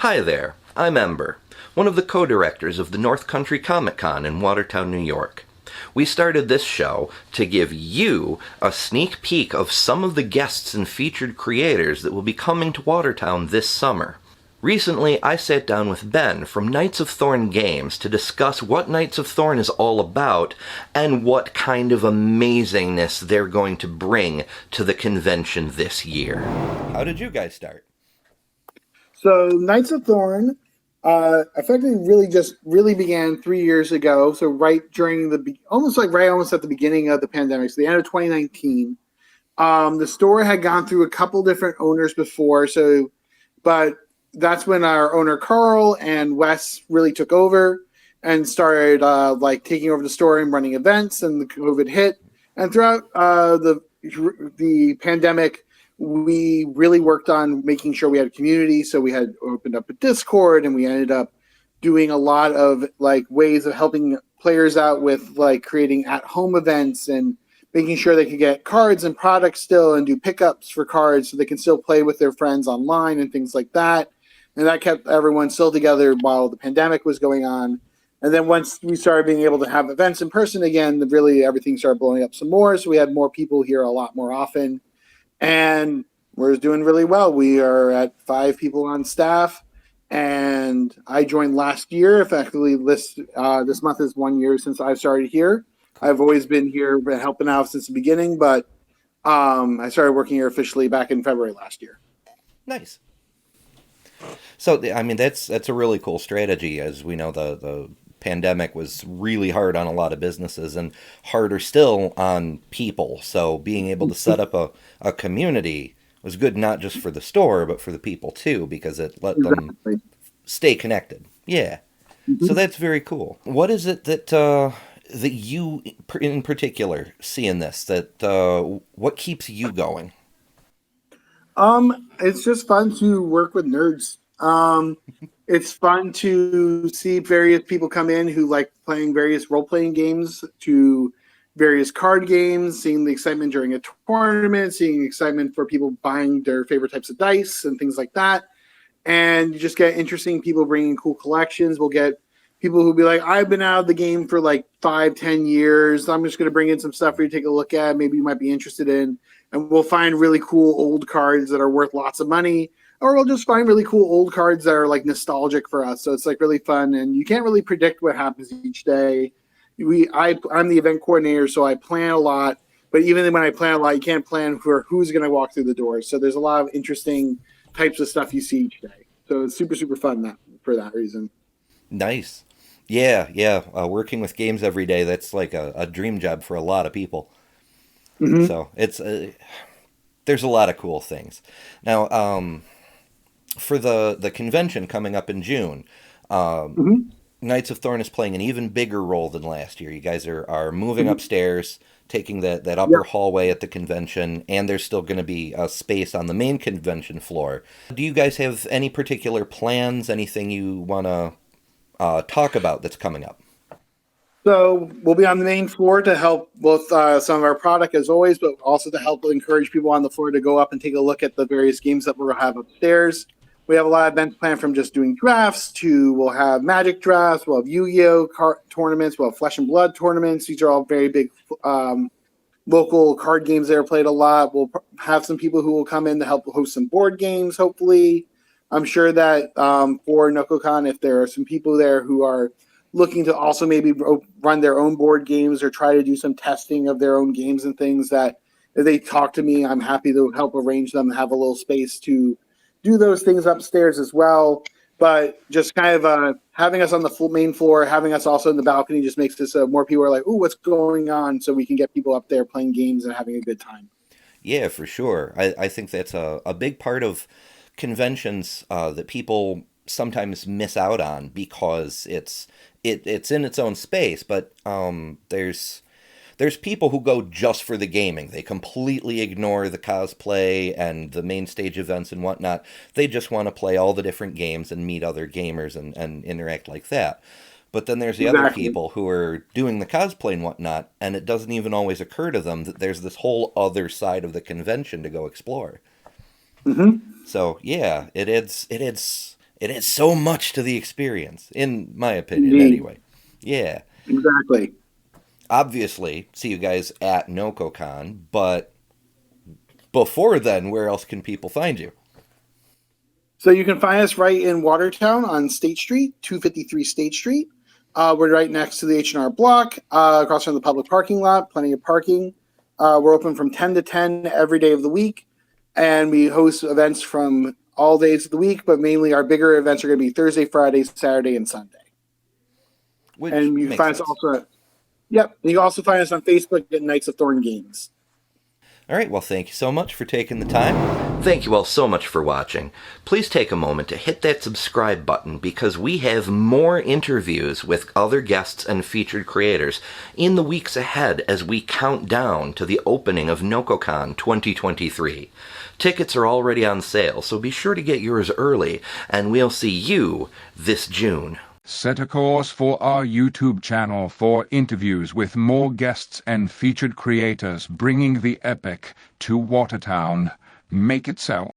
Hi there, I'm Ember, one of the co-directors of the North Country Comic Con in Watertown, New York. We started this show to give you a sneak peek of some of the guests and featured creators that will be coming to Watertown this summer. Recently, I sat down with Ben from Knights of Thorn Games to discuss what Knights of Thorn is all about and what kind of amazingness they're going to bring to the convention this year. How did you guys start? So Knights of Thorn effectively really began 3 years ago. So right during almost at the beginning of the pandemic, so the end of 2019. The store had gone through a couple different owners before, but that's when our owner Carl and Wes really took over and started taking over the store and running events. And the COVID hit, and throughout the pandemic, we really worked on making sure we had a community. So we had opened up a Discord, and we ended up doing a lot of ways of helping players out with creating at-home events and making sure they could get cards and products still and do pickups for cards so they can still play with their friends online and things like that. And that kept everyone still together while the pandemic was going on. And then once we started being able to have events in person again, really everything started blowing up some more. So we had more people here a lot more often. And we're doing really well. We are at 5 people on staff. And I joined last year. Effectively, this month is 1 year since I started here. I've always been here, been helping out since the beginning, but I started working here officially back in February last year. Nice. So, I mean, that's a really cool strategy. As we know, the pandemic was really hard on a lot of businesses and harder still on people. So being able to set up a community was good, not just for the store, but for the people too, because it let them stay connected. Yeah. Mm-hmm. So that's very cool. What is it that you in particular see in this, what keeps you going? It's just fun to work with nerds. It's fun to see various people come in who like playing various role-playing games to various card games, seeing the excitement during a tournament, seeing excitement for people buying their favorite types of dice and things like that. And you just get interesting people bringing cool collections. We'll get people who'll be like, I've been out of the game for 5-10 years. I'm just going to bring in some stuff for you to take a look at. Maybe you might be interested in. And we'll find really cool old cards that are worth lots of money. Or we'll just find really cool old cards that are nostalgic for us. So it's really fun. And you can't really predict what happens each day. I'm the event coordinator, so I plan a lot. But even when I plan a lot, you can't plan for who's going to walk through the door. So there's a lot of interesting types of stuff you see each day. So it's super, super fun for that reason. Nice. Yeah. Working with games every day, that's like a dream job for a lot of people. Mm-hmm. So it's there's a lot of cool things. Now, for the convention coming up in June, mm-hmm. Knights of Thorn is playing an even bigger role than last year. You guys are moving mm-hmm. upstairs, taking that upper yep. hallway at the convention, and there's still going to be a space on the main convention floor. Do you guys have any particular plans, anything you want to talk about that's coming up? So we'll be on the main floor to help both some of our product as always, but also to help encourage people on the floor to go up and take a look at the various games that we'll have upstairs. We have a lot of events planned, from just doing drafts to we'll have Magic drafts, we'll have Yu-Gi-Oh tournaments, we'll have Flesh and Blood tournaments. These are all very big local card games that are played a lot. We'll have some people who will come in to help host some board games, hopefully. I'm sure that for Nococon, if there are some people there who are looking to also maybe run their own board games or try to do some testing of their own games and things, that if they talk to me, I'm happy to help arrange them and have a little space to do those things upstairs as well. But just kind of having us on the main floor, having us also in the balcony just makes this more people are like, ooh, what's going on? So we can get people up there playing games and having a good time. Yeah, for sure. I think that's a big part of conventions that people sometimes miss out on because it's in its own space, but there's people who go just for the gaming. They completely ignore the cosplay and the main stage events and whatnot. They just want to play all the different games and meet other gamers and interact like that. But then there's the other people who are doing the cosplay and whatnot, and it doesn't even always occur to them that there's this whole other side of the convention to go explore. Mm-hmm. So yeah, it adds It adds so much to the experience, in my opinion, Indeed. anyway. Yeah. Exactly. Obviously, see you guys at Nococon, but before then, where else can people find you? So you can find us right in Watertown on State Street, 253 State Street. We're right next to the H&R Block, across from the public parking lot, plenty of parking. We're open from 10 to 10 every day of the week, and we host events from all days of the week, but mainly our bigger events are going to be Thursday, Friday, Saturday, and Sunday. Which And you can makes find us sense. also, yep, you can also find us on Facebook at Knights of Thorn Games. All right, well, thank you so much for taking the time. Thank you all so much for watching. Please take a moment to hit that subscribe button because we have more interviews with other guests and featured creators in the weeks ahead as we count down to the opening of Nococon 2023. Tickets are already on sale, so be sure to get yours early, and we'll see you this June. Set a course for our YouTube channel for interviews with more guests and featured creators bringing the epic to Watertown. Make it so.